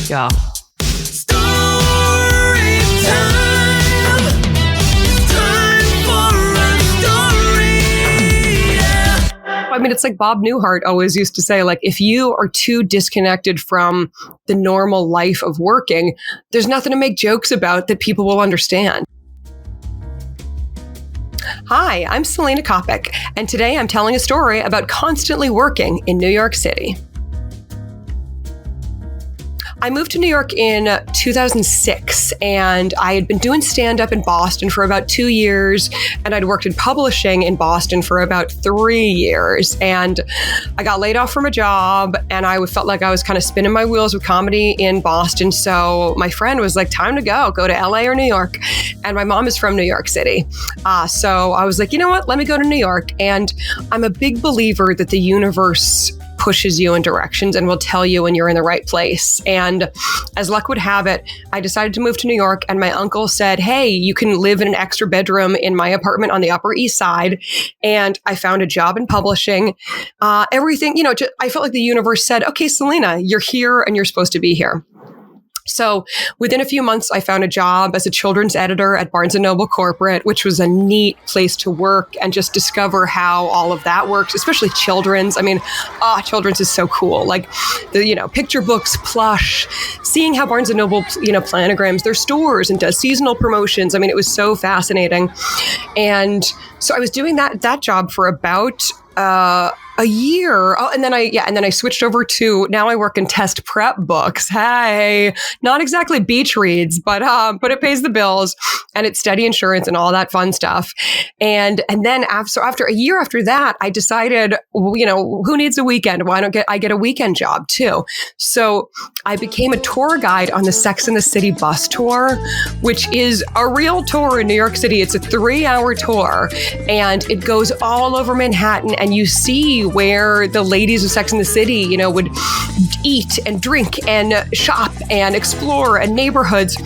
Yeah. I mean, it's like Bob Newhart always used to say, like, if you are too disconnected from the normal life of working, there's nothing to make jokes about that people will understand. Hi, I'm Selena Coppock, and today I'm telling a story about constantly working in New York City. I moved to New York in 2006, and I had been doing stand-up in Boston for about 2 years, and I'd worked in publishing in Boston for about 3 years. And I got laid off from a job, and I felt like I was kind of spinning my wheels with comedy in Boston. So my friend was like, time to go to LA or New York. And my mom is from New York City. So I was like, you know what, let me go to New York. And I'm a big believer that the universe pushes you in directions and will tell you when you're in the right place. And as luck would have it, I decided to move to New York, and my uncle said, hey, you can live in an extra bedroom in my apartment on the Upper East Side. And I found a job in publishing. Everything, I felt like the universe said, okay, Selena, you're here and you're supposed to be here. So within a few months, I found a job as a children's editor at Barnes & Noble Corporate, which was a neat place to work and just discover how all of that works, especially children's. I mean, children's is so cool. Like the, picture books, plush, seeing how Barnes & Noble, planograms their stores and does seasonal promotions. I mean, it was so fascinating. And so I was doing that job for about a year. Oh, and then I switched over to, now I work in test prep books. Hey, not exactly beach reads, but it pays the bills, and it's steady insurance and all that fun stuff. And then after a year after that, I decided, who needs a weekend? Why don't I get a weekend job too? So I became a tour guide on the Sex and the City bus tour, which is a real tour in New York City. It's a 3-hour tour, and it goes all over Manhattan, and you see where the ladies of Sex and the City, would eat and drink and shop and explore, and neighborhoods.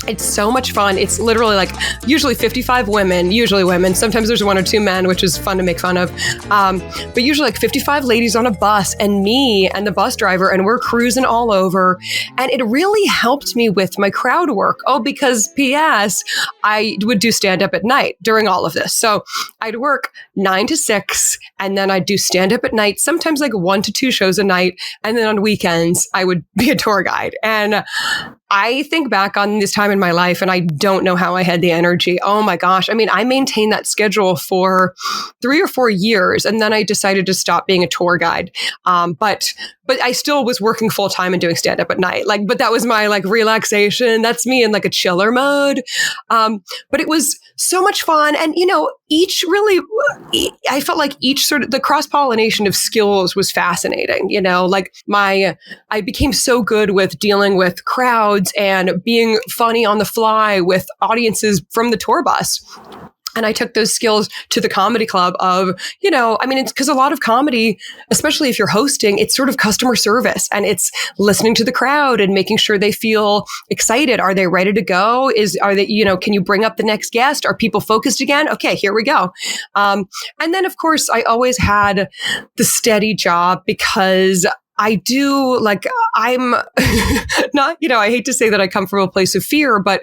It's so much fun. It's literally like usually 55 women, Sometimes there's 1 or 2 men, which is fun to make fun of. But usually like 55 ladies on a bus, and me and the bus driver, and we're cruising all over. And it really helped me with my crowd work. Oh, because P.S., I would do stand-up at night during all of this. So I'd work 9 to 6, and then I'd do stand-up at night, sometimes like 1 to 2 shows a night. And then on weekends, I would be a tour guide. And I think back on this time in my life, and I don't know how I had the energy. Oh my gosh. I mean, I maintained that schedule for 3 or 4 years, and then I decided to stop being a tour guide. But I still was working full time and doing stand up at night. But that was my relaxation. That's me in a chiller mode. But it was so much fun. And, I felt like each sort of the cross pollination of skills was fascinating. I became so good with dealing with crowds and being funny on the fly with audiences from the tour bus. And I took those skills to the comedy club of, it's because a lot of comedy, especially if you're hosting, it's sort of customer service, and it's listening to the crowd and making sure they feel excited. Are they ready to go? Can you bring up the next guest? Are people focused again? Okay, here we go. And then of course I always had the steady job, because I do, I'm not, I hate to say that I come from a place of fear, but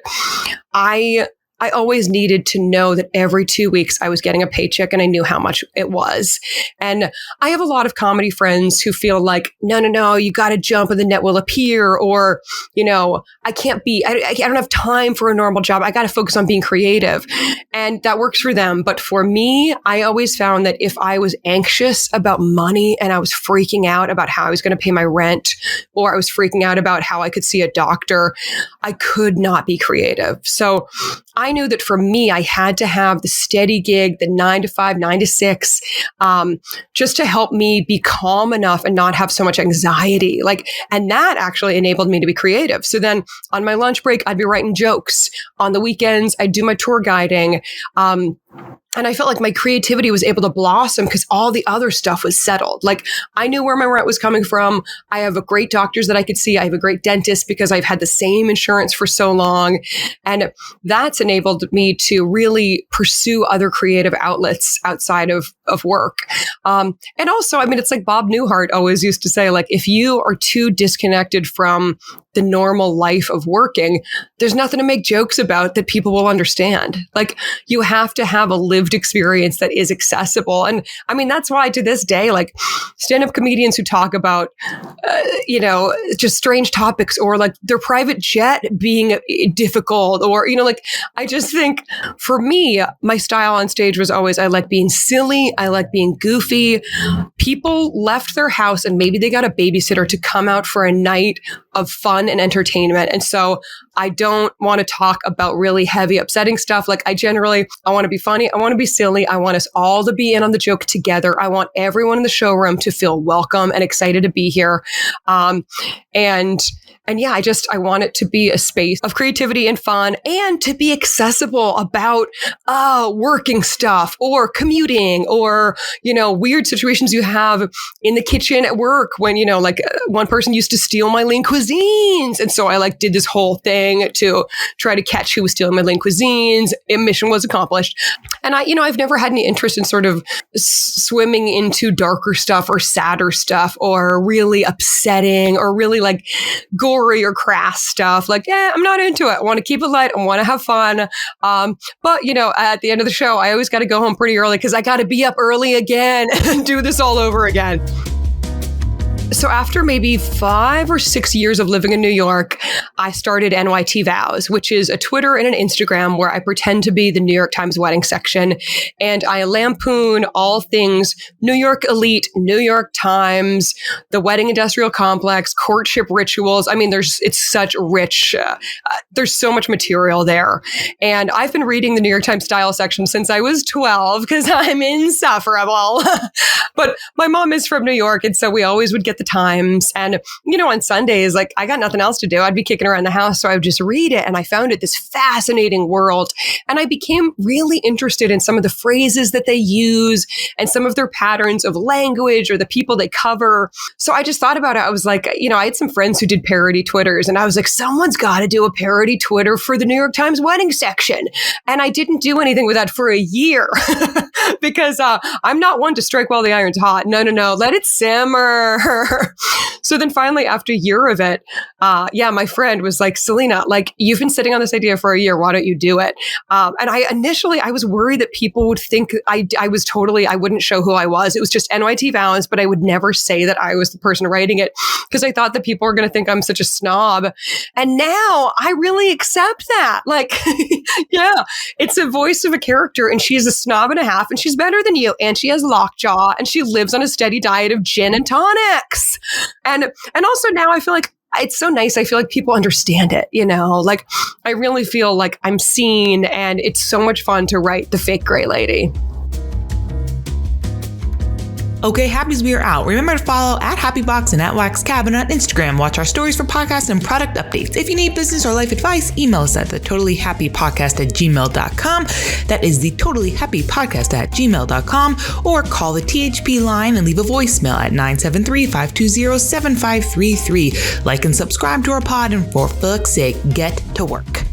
I always needed to know that every 2 weeks I was getting a paycheck, and I knew how much it was. And I have a lot of comedy friends who feel like, no, you got to jump and the net will appear. Or, I don't have time for a normal job. I got to focus on being creative. And that works for them. But for me, I always found that if I was anxious about money and I was freaking out about how I was going to pay my rent, or I was freaking out about how I could see a doctor, I could not be creative. So I knew that for me, I had to have the steady gig, the 9 to 5, 9 to 6, just to help me be calm enough and not have so much anxiety. And that actually enabled me to be creative. So then on my lunch break, I'd be writing jokes. On the weekends, I'd do my tour guiding. And I felt like my creativity was able to blossom because all the other stuff was settled. I knew where my rent was coming from. I have great doctors that I could see. I have a great dentist because I've had the same insurance for so long. And that's enabled me to really pursue other creative outlets outside of work. And also, it's like Bob Newhart always used to say, if you are too disconnected from the normal life of working, there's nothing to make jokes about that people will understand. Like, you have to have a lived experience that is accessible. And I mean, that's why to this day, like, stand-up comedians who talk about, just strange topics, or like their private jet being difficult, or, like, I just think for me, my style on stage was always, I like being silly. I like being goofy. People left their house and maybe they got a babysitter to come out for a night of fun and entertainment. And so I don't want to talk about really heavy, upsetting stuff. Like, I want to be funny. I want to be silly. I want us all to be in on the joke together. I want everyone in the showroom to feel welcome and excited to be here. And yeah, I want it to be a space of creativity and fun, and to be accessible about working stuff, or commuting, or, weird situations you have in the kitchen at work when, one person used to steal my lean cuisines. And so I did this whole thing to try to catch who was stealing my lean cuisines. Mission was accomplished. And I've never had any interest in sort of swimming into darker stuff or sadder stuff or really upsetting or really gory or crass stuff. I'm not into it. I want to keep it light. I want to have fun. But at the end of the show, I always got to go home pretty early because I got to be up early again and do this all over again. So after maybe 5 or 6 years of living in New York, I started NYT Vows, which is a Twitter and an Instagram where I pretend to be the New York Times wedding section. And I lampoon all things New York elite, New York Times, the wedding industrial complex, courtship rituals. I mean, it's such rich, there's so much material there. And I've been reading the New York Times style section since I was 12 because I'm insufferable. But my mom is from New York, and so we always would get the Times. And, on Sundays, I got nothing else to do. I'd be kicking around the house. So I would just read it. And I found it this fascinating world. And I became really interested in some of the phrases that they use and some of their patterns of language or the people they cover. So I just thought about it. I was like, I had some friends who did parody Twitters. And I was like, someone's got to do a parody Twitter for the New York Times wedding section. And I didn't do anything with that for a year because I'm not one to strike while the iron's hot. No. Let it simmer. So then finally, after a year of it, my friend was like, Selena, you've been sitting on this idea for a year. Why don't you do it? And I was worried that people would think I wouldn't show who I was. It was just NYT Vows, but I would never say that I was the person writing it because I thought that people were going to think I'm such a snob. And now I really accept that. Yeah, it's a voice of a character, and she's a snob and a half, and she's better than you, and she has lockjaw, and she lives on a steady diet of gin and tonics. And also now I feel like it's so nice. I feel like people understand it, I really feel like I'm seen, and it's so much fun to write the fake Grey Lady. Okay, Happies, we are out. Remember to follow @HappyBox and @Wax Cabin on Instagram. Watch our stories for podcasts and product updates. If you need business or life advice, email us at thetotallyhappypodcast@gmail.com. That is thetotallyhappypodcast@gmail.com, or call the THP line and leave a voicemail at 973-520-7533. Like and subscribe to our pod, and for fuck's sake, get to work.